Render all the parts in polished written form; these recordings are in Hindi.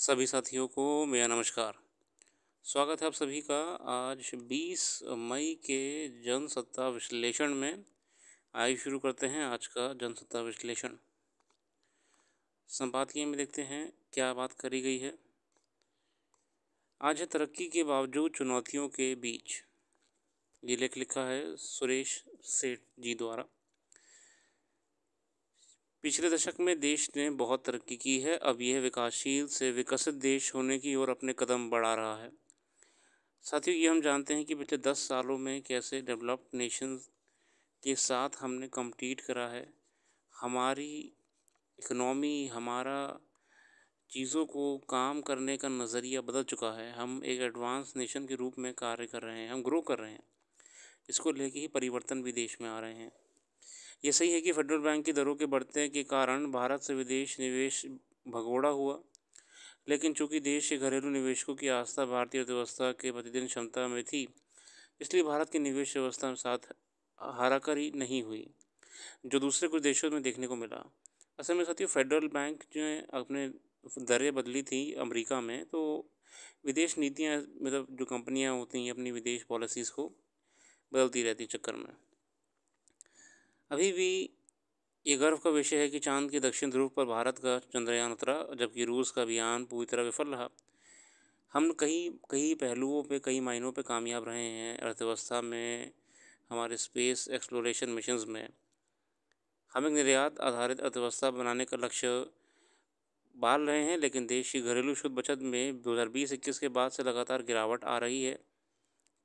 सभी साथियों को मेरा नमस्कार। स्वागत है आप सभी का आज 20 मई के जनसत्ता विश्लेषण में। आइए शुरू करते हैं आज का जनसत्ता विश्लेषण। संपादकीय में देखते हैं क्या बात करी गई है। आज है तरक्की के बावजूद चुनौतियों के बीच। ये लेख लिखा है सुरेश सेठ जी द्वारा। पिछले दशक में देश ने बहुत तरक्की की है। अब यह विकासशील से विकसित देश होने की ओर अपने कदम बढ़ा रहा है। साथियों, ये हम जानते हैं कि पिछले 10 सालों में कैसे डेवलप्ड नेशंस के साथ हमने कम्पीट करा है। हमारी इकोनॉमी, हमारा चीज़ों को काम करने का नज़रिया बदल चुका है। हम एक एडवांस नेशन के रूप में कार्य कर रहे हैं, हम ग्रो कर रहे हैं। इसको लेके ही परिवर्तन भी देश में आ रहे हैं। ये सही है कि फेडरल बैंक की दरों के बढ़ने के कारण भारत से विदेश निवेश भगोड़ा हुआ, लेकिन चूंकि देश के घरेलू निवेशकों की आस्था भारतीय अर्थव्यवस्था के प्रतिदिन क्षमता में थी, इसलिए भारत की निवेश व्यवस्था में साथ हाराकारी नहीं हुई, जो दूसरे कुछ देशों में देखने को मिला। असल में साथियों, फेडरल बैंक जो है अपने दरें बदली थी अमेरिका में, तो विदेश नीतियाँ मतलब जो कंपनियाँ होती हैं अपनी विदेश पॉलिसीज़ को बदलती रहती चक्कर में। अभी भी ये गर्व का विषय है कि चांद के दक्षिण ध्रुव पर भारत का चंद्रयान उतरा, जबकि रूस का अभियान पूरी तरह विफल रहा। हम कई कई पहलुओं पे, कई मायनों पे कामयाब रहे हैं। अर्थव्यवस्था में, हमारे स्पेस एक्सप्लोरेशन मिशंस में हम एक निर्यात आधारित अर्थव्यवस्था बनाने का लक्ष्य पाल रहे हैं, लेकिन देश की घरेलू शुद्ध बचत में 2020-21 के बाद से लगातार गिरावट आ रही है।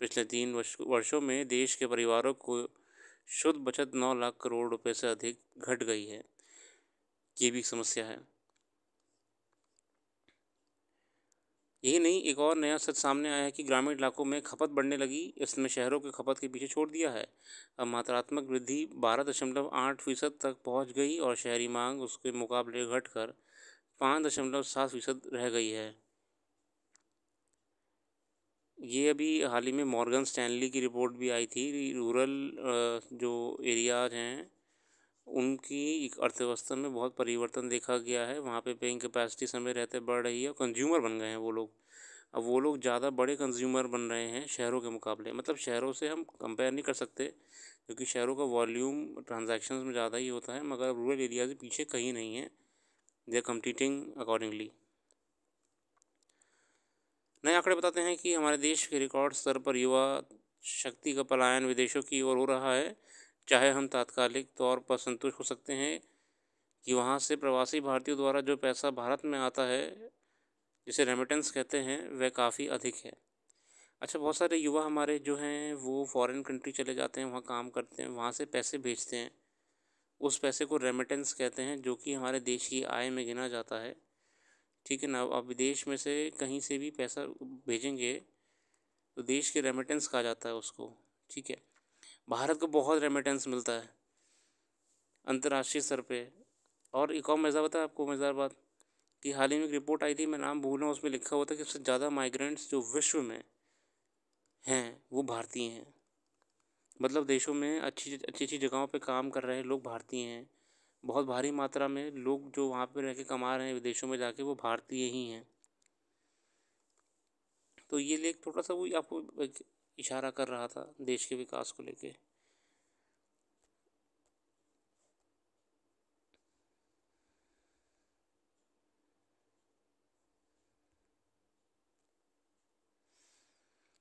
पिछले 3 वर्षों में देश के परिवारों को शुद्ध बचत 9 लाख करोड़ रुपए से अधिक घट गई है। ये भी समस्या है। यही नहीं, एक और नया सच सामने आया है कि ग्रामीण इलाकों में खपत बढ़ने लगी। इसने शहरों के खपत के पीछे छोड़ दिया है। अब मात्रात्मक वृद्धि 12.8% तक पहुंच गई और शहरी मांग उसके मुकाबले घटकर 5.7% रह गई है। ये अभी हाल ही में मॉर्गन स्टैनली की रिपोर्ट भी आई थी। रूरल जो एरियाज हैं उनकी अर्थव्यवस्था में बहुत परिवर्तन देखा गया है। वहाँ पे पेइंग कैपेसिटी समय रहते बढ़ रही है और कंज्यूमर बन गए हैं वो लोग। अब वो लोग ज़्यादा बड़े कंज्यूमर बन रहे हैं शहरों के मुकाबले। मतलब शहरों से हम कंपेयर नहीं कर सकते, क्योंकि शहरों का वॉल्यूम ट्रांजैक्शंस में ज़्यादा ही होता है, मगर रूरल एरिया से पीछे कहीं नहीं है। They are competing accordingly. नए आंकड़े बताते हैं कि हमारे देश के रिकॉर्ड स्तर पर युवा शक्ति का पलायन विदेशों की ओर हो रहा है। चाहे हम तात्कालिक तौर पर संतुष्ट हो सकते हैं कि वहाँ से प्रवासी भारतीयों द्वारा जो पैसा भारत में आता है, जिसे रेमिटेंस कहते हैं, वह काफ़ी अधिक है। अच्छा, बहुत सारे युवा हमारे जो हैं वो फॉरेन कंट्री चले जाते हैं, वहाँ काम करते हैं, वहाँ से पैसे भेजते हैं। उस पैसे को रेमिटेंस कहते हैं, जो कि हमारे देश की आय में गिना जाता है। ठीक है ना। अब विदेश में से कहीं से भी पैसा भेजेंगे तो देश के रेमिटेंस कहा जाता है उसको। ठीक है। भारत को बहुत रेमिटेंस मिलता है अंतर्राष्ट्रीय स्तर पे। और एक और मज़ा बता आपको, मज़ेदार बात, कि हाल ही में एक रिपोर्ट आई थी, मैं नाम भूल रहा हूँ, उसमें लिखा हुआ था कि सबसे ज़्यादा माइग्रेंट्स जो विश्व में हैं वो भारतीय हैं। मतलब देशों में अच्छी अच्छी अच्छी जगहों पे काम कर रहे लोग भारतीय हैं। बहुत भारी मात्रा में लोग जो वहाँ पे रह के कमा रहे हैं विदेशों में जाके, वो भारतीय ही हैं। तो ये लेख थोड़ा सा वो आपको एक इशारा कर रहा था देश के विकास को लेके।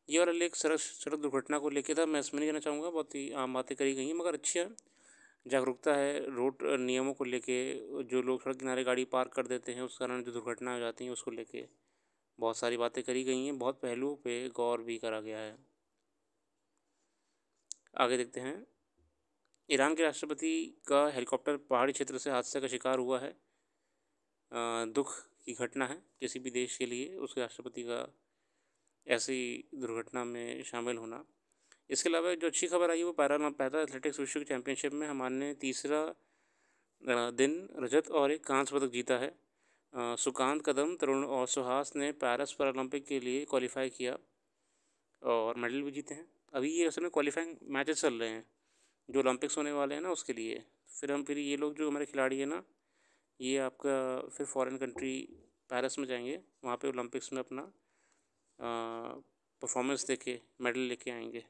ये वाला लेख सड़क सड़क दुर्घटना को लेके था। मैं इसमें नहीं कहना चाहूँगा, बहुत ही आम बातें करी गई हैं, मगर अच्छी है। जागरूकता है रोड नियमों को लेके। जो लोग सड़क किनारे गाड़ी पार्क कर देते हैं, उस कारण जो दुर्घटना हो जाती हैं उसको लेके बहुत सारी बातें करी गई हैं। बहुत पहलुओं पे गौर भी करा गया है। आगे देखते हैं। ईरान के राष्ट्रपति का हेलीकॉप्टर पहाड़ी क्षेत्र से हादसे का शिकार हुआ है। दुख की घटना है किसी भी देश के लिए, उसके राष्ट्रपति का ऐसी दुर्घटना में शामिल होना। इसके अलावा जो अच्छी खबर आई है वो पैरा एथलेटिक्स विश्व चैंपियनशिप में हमारे ने तीसरा दिन रजत और एक कांस्य पदक जीता है। सुकांत कदम, तरुण और सुहास ने पेरिस पैरालंपिक के लिए क्वालिफाई किया और मेडल भी जीते हैं। अभी ये असल में क्वालिफाइंग मैचेस चल रहे हैं जो ओलंपिक्स होने वाले हैं ना, उसके लिए। फिर ये लोग जो हमारे खिलाड़ी हैं ना, ये आपका फिर फॉरेन कंट्री पेरिस में जाएंगे, वहाँ पे ओलंपिक्स में अपना परफॉर्मेंस देके मेडल लेके आएंगे।